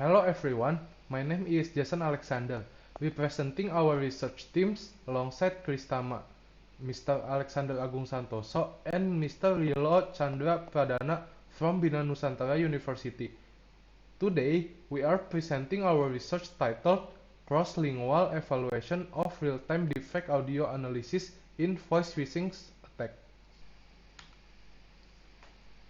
Hello everyone, my name is Jason Alexander, representing our research teams alongside Kristama, Mr. Alexander Agung Santoso, and Mr. Rilo Chandra Pradana from Bina Nusantara University. Today, we are presenting our research titled Cross-Lingual Evaluation of Real-Time Deepfake Audio Analysis in Voice Phishing Attack.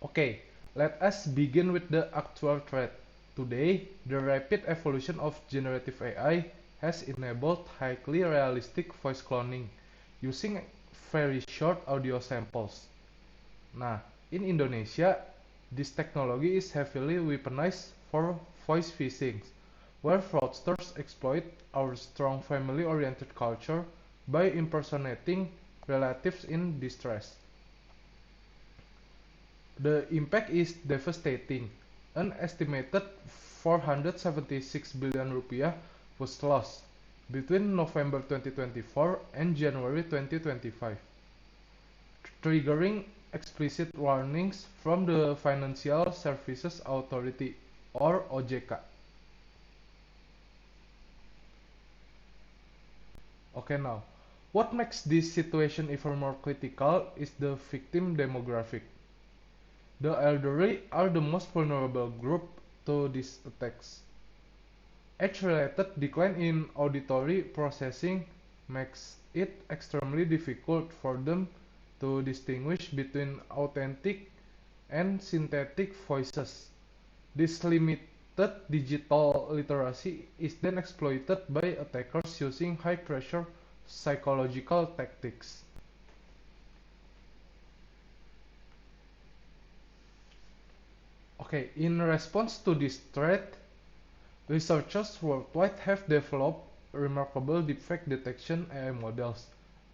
Okay, let us begin with the actual threat. Today, the rapid evolution of generative AI has enabled highly realistic voice cloning using very short audio samples. Nah, in Indonesia, this technology is heavily weaponized for voice phishing, where fraudsters exploit our strong family-oriented culture by impersonating relatives in distress. The impact is devastating. An estimated 476 billion rupiah was lost between November 2024 and January 2025, triggering explicit warnings from the Financial Services Authority or OJK. Okay, now, what makes this situation even more critical is the victim demographic. The elderly are the most vulnerable group to these attacks. Age-related decline in auditory processing makes it extremely difficult for them to distinguish between authentic and synthetic voices. This limited digital literacy is then exploited by attackers using high-pressure psychological tactics. Okay, in response to this threat, researchers worldwide have developed remarkable deepfake detection AI models,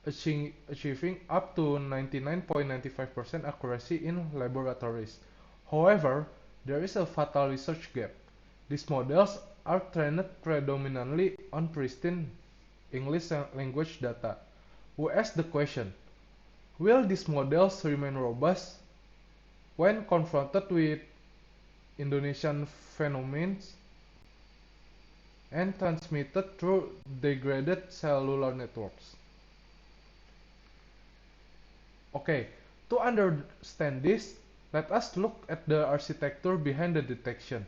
achieving up to 99.95% accuracy in laboratories. However, there is a fatal research gap. These models are trained predominantly on pristine English language data. We ask the question, will these models remain robust when confronted with Indonesian phenomena and transmitted through degraded cellular networks? Okay, to understand this, let us look at the architecture behind the detection.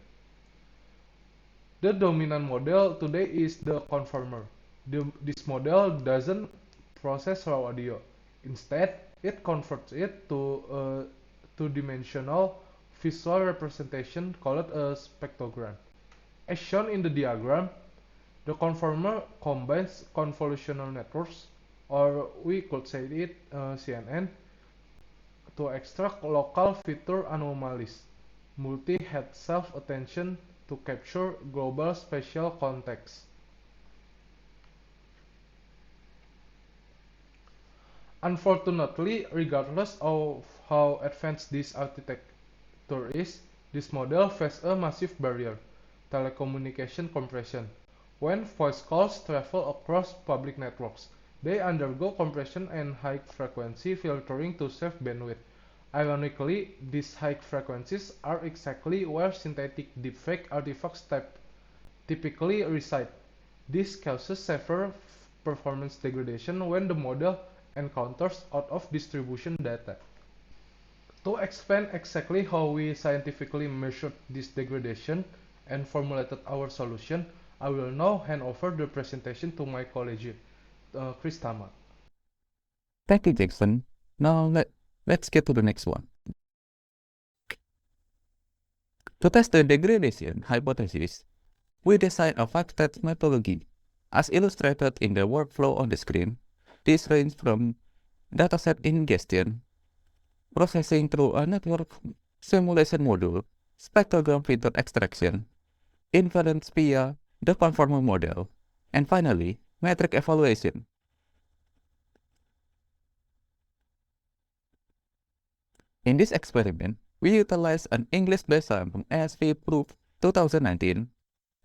The dominant model today is the conformer. This model doesn't process raw audio. Instead, it converts it to a two-dimensional visual representation called a spectrogram. As shown in the diagram, the conformer combines convolutional networks, or we could say it CNN, to extract local feature anomalies, multi-head self-attention to capture global spatial context. Unfortunately, regardless of how advanced this architecture is, this model faces a massive barrier: telecommunication compression. When voice calls travel across public networks, they undergo compression and high-frequency filtering to save bandwidth. Ironically, these high frequencies are exactly where synthetic deepfake artifacts typically reside. This causes severe performance degradation when the model encounters out-of-distribution data. To explain exactly how we scientifically measured this degradation and formulated our solution, I will now hand over the presentation to my colleague, Kristama. Thank you, Jackson. Now let's get to the next one. To test the degradation hypothesis, we designed a 5-step methodology. As illustrated in the workflow on the screen, this ranges from dataset ingestion, processing through a network simulation module, spectrogram filter extraction, inference via the conformal model, and finally, metric evaluation. In this experiment, we utilized an English-based sample ASV Proof 2019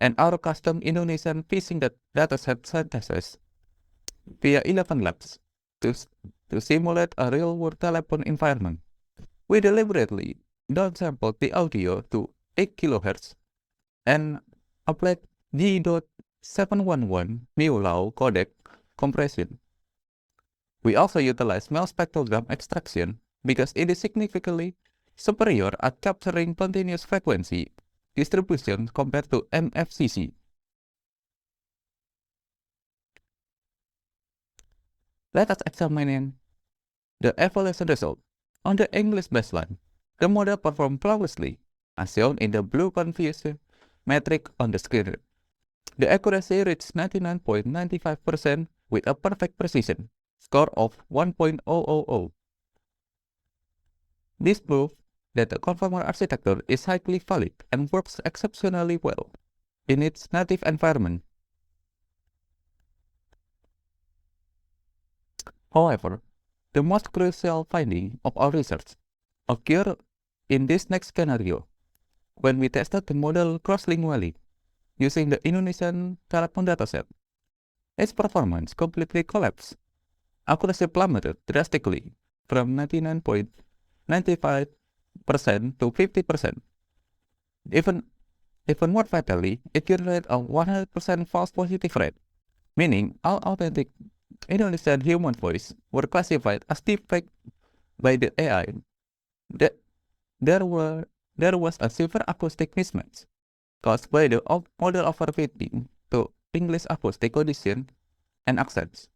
and our custom Indonesian phishing dataset synthesis via 11 labs to simulate a real-world telephone environment. We deliberately downsampled the audio to 8 kHz and applied G.711 mu-law codec compression. We also utilize Mel spectrogram extraction because it is significantly superior at capturing continuous frequency distribution compared to MFCC. Let us examine the evaluation result. On the English baseline, the model performed flawlessly, as shown in the blue confusion metric on the screen. The accuracy reached 99.95% with a perfect precision score of 1.000. This proves that the conformal architecture is highly valid and works exceptionally well in its native environment. However, the most crucial finding of our research occurred in this next scenario, when we tested the model cross-lingually using the Indonesian telepon dataset. Its performance completely collapsed. Accuracy plummeted drastically from 99.95% to 50%. Even more fatally, it generated a 100% false positive rate, meaning all authentic Indonesian human voice were classified as deepfake by the AI. There was a severe acoustic mismatch caused by the model overfitting to English acoustic condition and accents.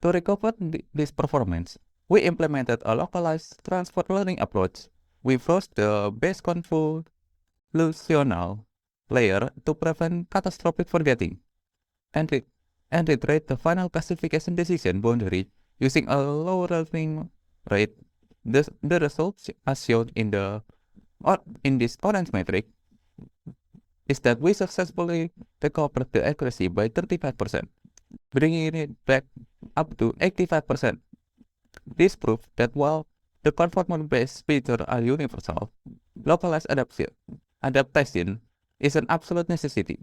To recover this performance, we implemented a localized transfer learning approach. We froze the base convolutional layer to prevent catastrophic forgetting, and retrieve the final classification decision boundary using a low learning rate. The results, as shown in this orange metric, is that we successfully recovered the accuracy by 35%, bringing it back up to 85%. This proves that while the conformal-based features are universal, localized adaptation is an absolute necessity.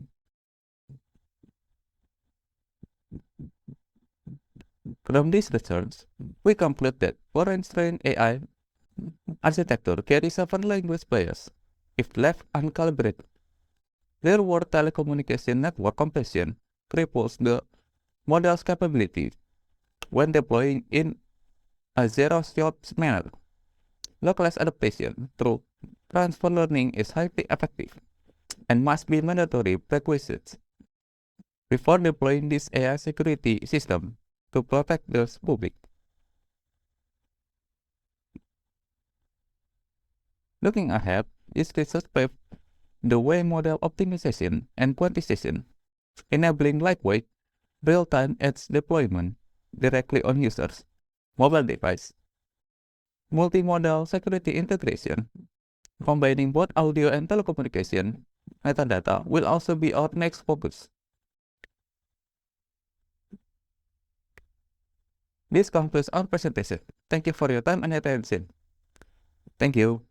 From this research, we conclude that foreign-trained AI architecture carries a language bias if left uncalibrated. Real-world telecommunication network compression cripples the model's capability when deploying in a zero-shot manner. Localized adaptation through transfer learning is highly effective and must be mandatory prerequisite before deploying this AI security system to protect the public. Looking ahead, this research paved the way model optimization and quantization, enabling lightweight, real-time edge deployment directly on users' mobile device. Multimodal security integration, combining both audio and telecommunication metadata, will also be our next focus. This concludes our presentation. Thank you for your time and attention. Thank you.